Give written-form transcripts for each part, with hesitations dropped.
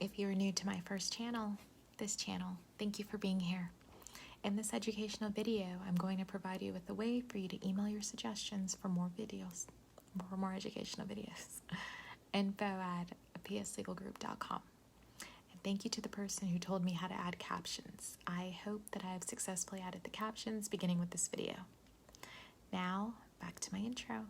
If you are new to my first channel, this channel, thank you for being here. In this educational video, I'm going to provide you with a way for you to email your suggestions for more videos, for more educational videos. info@pslegalgroup.com. And thank you to the person who told me how to add captions. I hope that I have successfully added the captions beginning with this video. Now, back to my intro.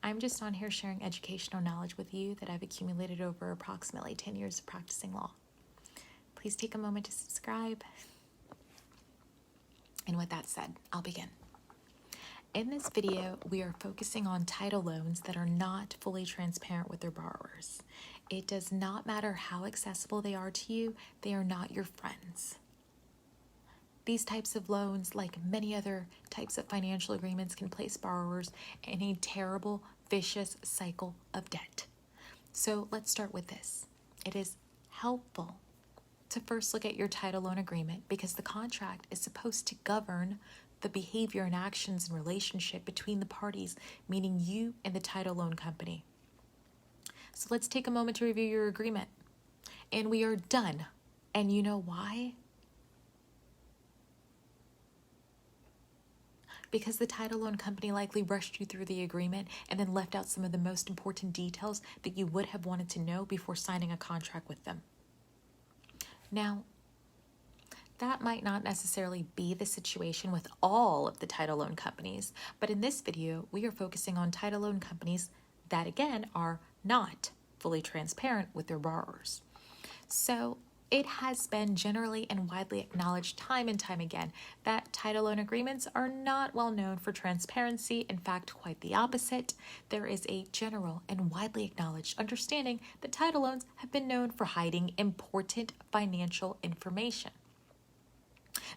I'm just on here sharing educational knowledge with you that I've accumulated over approximately 10 years of practicing law. Please take a moment to subscribe. And with that said, I'll begin. In this video, we are focusing on title loans that are not fully transparent with their borrowers. It does not matter how accessible they are to you, they are not your friends. These types of loans, like many other types of financial agreements, can place borrowers in a terrible, vicious cycle of debt. So let's start with this. It is helpful to first look at your title loan agreement because the contract is supposed to govern the behavior and actions and relationship between the parties, meaning you and the title loan company. So let's take a moment to review your agreement. And we are done. And you know why? Because the title loan company likely rushed you through the agreement and then left out some of the most important details that you would have wanted to know before signing a contract with them. Now, that might not necessarily be the situation with all of the title loan companies, but in this video, we are focusing on title loan companies that, again, are not fully transparent with their borrowers. So, it has been generally and widely acknowledged time and time again that title loan agreements are not well known for transparency. In fact, quite the opposite. There is a general and widely acknowledged understanding that title loans have been known for hiding important financial information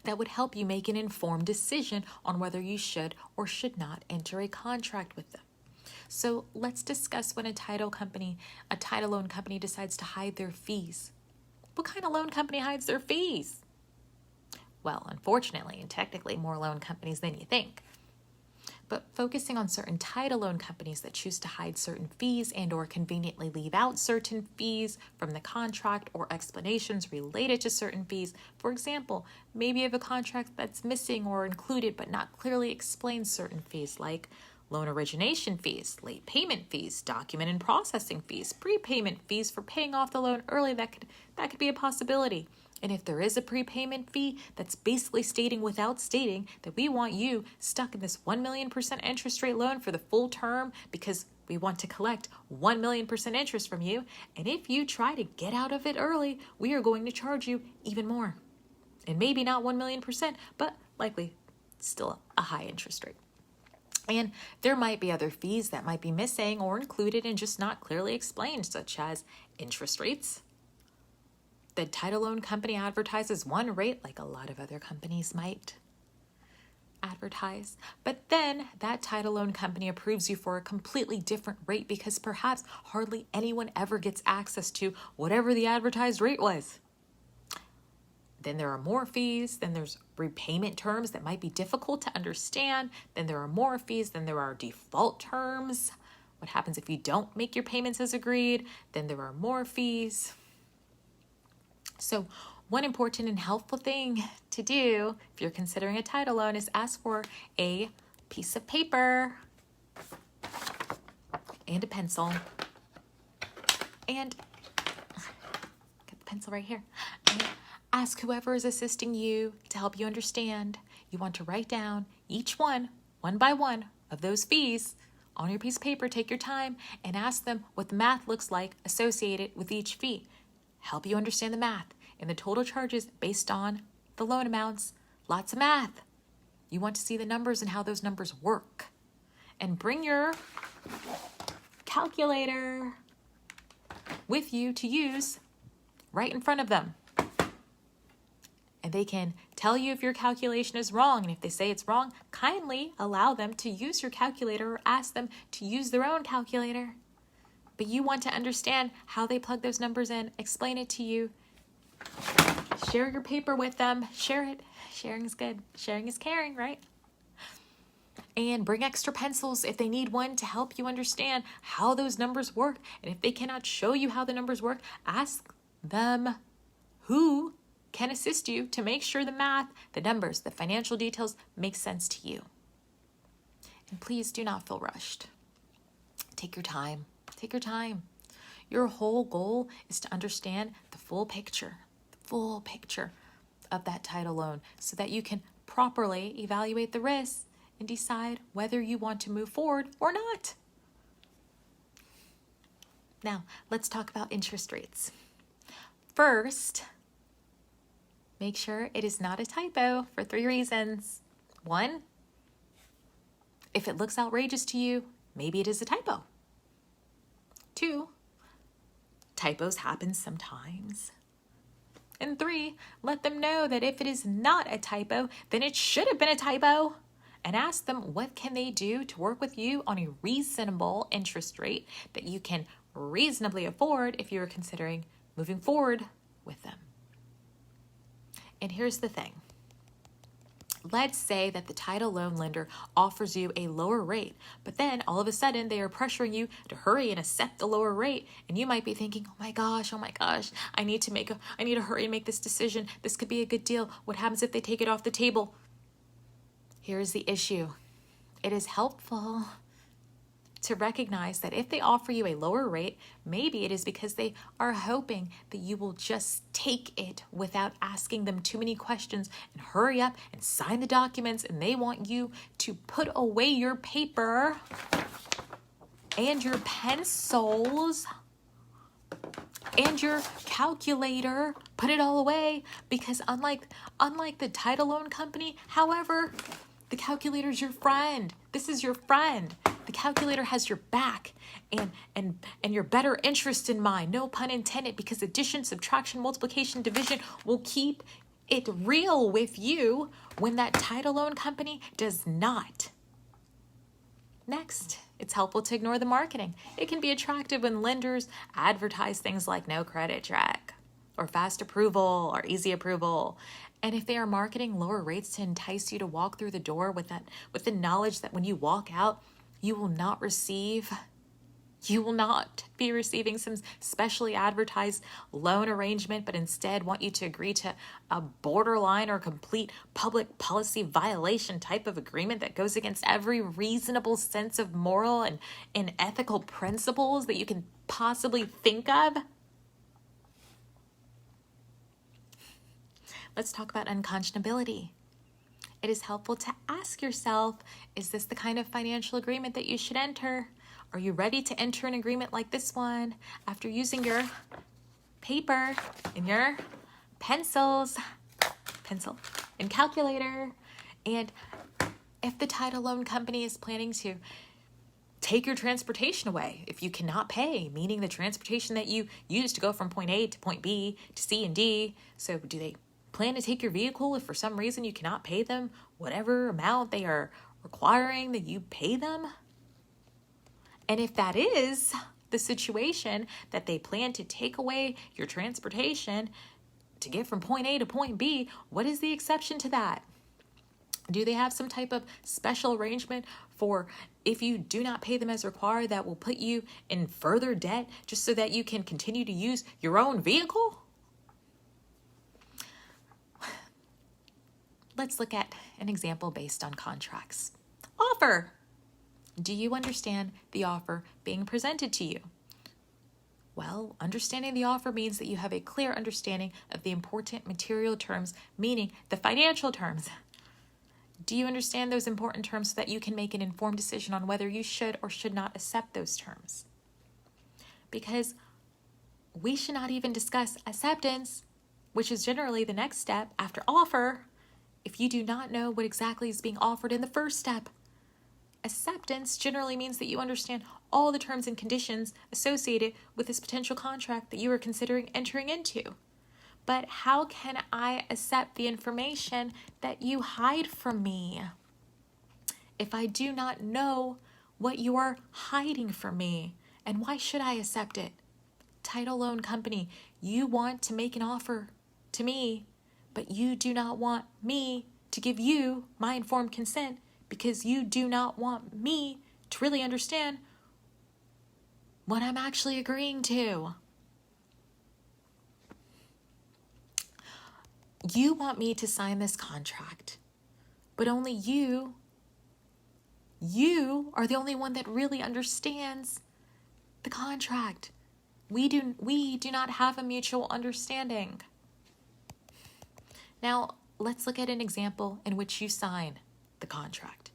that would help you make an informed decision on whether you should or should not enter a contract with them. So let's discuss when a title loan company decides to hide their fees. What kind of loan company hides their fees? Well, unfortunately and technically more loan companies than you think. But focusing on certain title loan companies that choose to hide certain fees and or conveniently leave out certain fees from the contract or explanations related to certain fees. For example, maybe you have a contract that's missing or included but not clearly explains certain fees like loan origination fees, late payment fees, document and processing fees, prepayment fees for paying off the loan early. That could be a possibility. And if there is a prepayment fee, that's basically stating without stating that we want you stuck in this 1,000,000% interest rate loan for the full term because we want to collect 1,000,000% interest from you. And if you try to get out of it early, we are going to charge you even more. And maybe not 1,000,000%, but likely still a high interest rate. And there might be other fees that might be missing or included and just not clearly explained, such as interest rates. The title loan company advertises one rate like a lot of other companies might advertise. But then that title loan company approves you for a completely different rate because perhaps hardly anyone ever gets access to whatever the advertised rate was. Then there are more fees. Then there's repayment terms that might be difficult to understand. Then there are more fees. Then there are default terms. What happens if you don't make your payments as agreed? Then there are more fees. So one important and helpful thing to do if you're considering a title loan is ask for a piece of paper and a pencil. And get the pencil right here. And ask whoever is assisting you to help you understand. You want to write down each one by one, of those fees on your piece of paper. Take your time and ask them what the math looks like associated with each fee. Help you understand the math and the total charges based on the loan amounts. Lots of math. You want to see the numbers and how those numbers work. And bring your calculator with you to use right in front of them. And they can tell you if your calculation is wrong. And if they say it's wrong, kindly allow them to use your calculator or ask them to use their own calculator. But you want to understand how they plug those numbers in, explain it to you. Share your paper with them. Share it. Sharing is good. Sharing is caring, right? and bring extra pencils if they need one to help you understand how those numbers work. And if they cannot show you how the numbers work, ask them who can assist you to make sure the math, the numbers, the financial details make sense to you. And please do not feel rushed. Take your time. Take your time. Your whole goal is to understand the full picture of that title loan so that you can properly evaluate the risks and decide whether you want to move forward or not. Now, let's talk about interest rates. First, make sure it is not a typo for 3 reasons. 1, if it looks outrageous to you, maybe it is a typo. 2, typos happen sometimes. And 3, let them know that if it is not a typo, then it should have been a typo. And ask them what can they do to work with you on a reasonable interest rate that you can reasonably afford if you're considering moving forward with them. And here's the thing. Let's say that the title loan lender offers you a lower rate, but then all of a sudden they are pressuring you to hurry and accept the lower rate. And you might be thinking, oh my gosh, I need to hurry and make this decision. This could be a good deal. What happens if they take it off the table? Here's the issue. It is helpful to recognize that if they offer you a lower rate, maybe it is because they are hoping that you will just take it without asking them too many questions and hurry up and sign the documents, and they want you to put away your paper and your pencils and your calculator, put it all away, because unlike the title loan company, however, the calculator is your friend. This is your friend. The calculator has your back and your better interest in mind. No pun intended, because addition, subtraction, multiplication, division will keep it real with you when that title loan company does not. Next, it's helpful to ignore the marketing. It can be attractive when lenders advertise things like no credit check or fast approval or easy approval. And if they are marketing lower rates to entice you to walk through the door with the knowledge that when you walk out, you will not be receiving some specially advertised loan arrangement, but instead want you to agree to a borderline or complete public policy violation type of agreement that goes against every reasonable sense of moral and ethical principles that you can possibly think of. Let's talk about unconscionability. It is helpful to ask yourself, is this the kind of financial agreement that you should enter? Are you ready to enter an agreement like this one after using your paper and your pencil and calculator? And if the title loan company is planning to take your transportation away if you cannot pay, meaning the transportation that you use to go from point A to point B to C and D, so do they plan to take your vehicle if for some reason you cannot pay them whatever amount they are requiring that you pay them? And if that is the situation, that they plan to take away your transportation to get from point A to point B, what is the exception to that? Do they have some type of special arrangement for if you do not pay them as required that will put you in further debt just so that you can continue to use your own vehicle? Let's look at an example based on contracts. Offer. Do you understand the offer being presented to you? Well, understanding the offer means that you have a clear understanding of the important material terms, meaning the financial terms. Do you understand those important terms so that you can make an informed decision on whether you should or should not accept those terms? Because we should not even discuss acceptance, which is generally the next step after offer, if you do not know what exactly is being offered in the first step. Acceptance generally means that you understand all the terms and conditions associated with this potential contract that you are considering entering into. But how can I accept the information that you hide from me if I do not know what you are hiding from me? And why should I accept it? Title loan company, you want to make an offer to me, but you do not want me to give you my informed consent because you do not want me to really understand what I'm actually agreeing to. You want me to sign this contract, but only you are the only one that really understands the contract. We do not have a mutual understanding. Now, let's look at an example in which you sign the contract.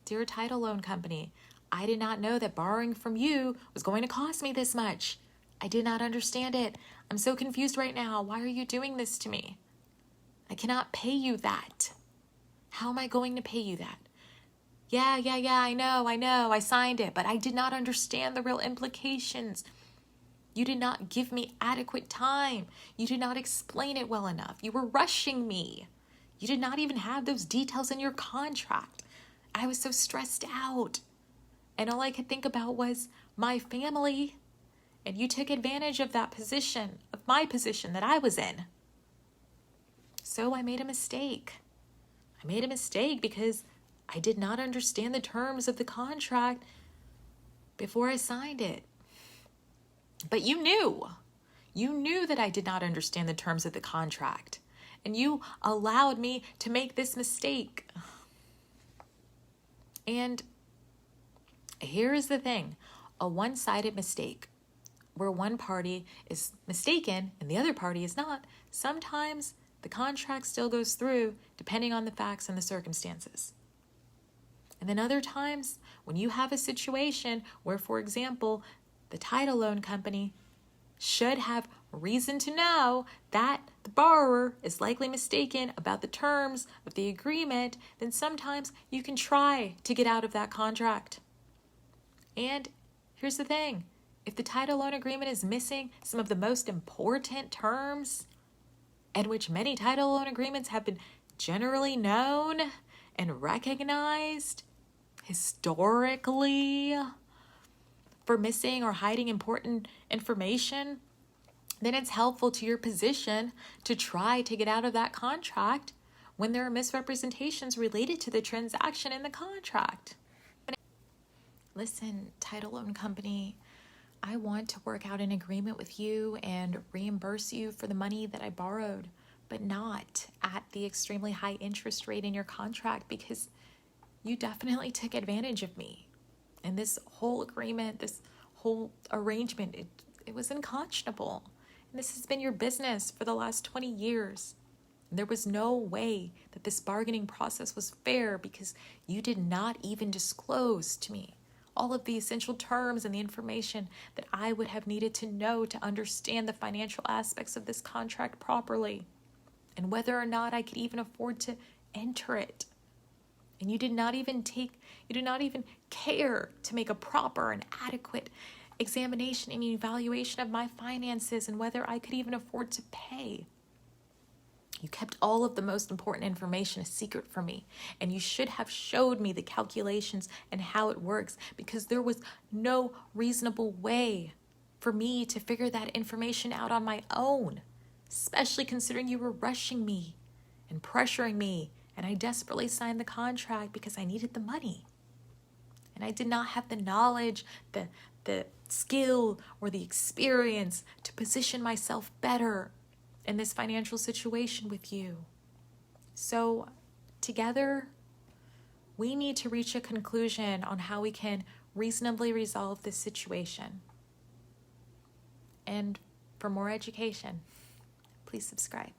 Dear Title Loan Company, I did not know that borrowing from you was going to cost me this much. I did not understand it. I'm so confused right now. Why are you doing this to me? I cannot pay you that. How am I going to pay you that? Yeah, I know. I signed it, but I did not understand the real implications. You did not give me adequate time. You did not explain it well enough. You were rushing me. You did not even have those details in your contract. I was so stressed out. And all I could think about was my family. And you took advantage of that position, of my position that I was in. So I made a mistake. I made a mistake because I did not understand the terms of the contract before I signed it. But you knew that I did not understand the terms of the contract, and you allowed me to make this mistake. And here is the thing, a one-sided mistake where one party is mistaken and the other party is not, sometimes the contract still goes through depending on the facts and the circumstances. And then other times when you have a situation where, for example, the title loan company should have reason to know that the borrower is likely mistaken about the terms of the agreement, then sometimes you can try to get out of that contract. And here's the thing, if the title loan agreement is missing some of the most important terms, and which many title loan agreements have been generally known and recognized historically for missing or hiding important information, then it's helpful to your position to try to get out of that contract when there are misrepresentations related to the transaction in the contract. Listen, title loan company, I want to work out an agreement with you and reimburse you for the money that I borrowed, but not at the extremely high interest rate in your contract, because you definitely took advantage of me. And this whole agreement, this whole arrangement, it was unconscionable. And this has been your business for the last 20 years. And there was no way that this bargaining process was fair because you did not even disclose to me all of the essential terms and the information that I would have needed to know to understand the financial aspects of this contract properly and whether or not I could even afford to enter it. And you did not even care to make a proper and adequate examination and evaluation of my finances and whether I could even afford to pay. You kept all of the most important information a secret from me, and you should have showed me the calculations and how it works, because there was no reasonable way for me to figure that information out on my own, especially considering you were rushing me and pressuring me, and I desperately signed the contract because I needed the money. And I did not have the knowledge, the skill, or the experience to position myself better in this financial situation with you. So together, we need to reach a conclusion on how we can reasonably resolve this situation. And for more education, please subscribe.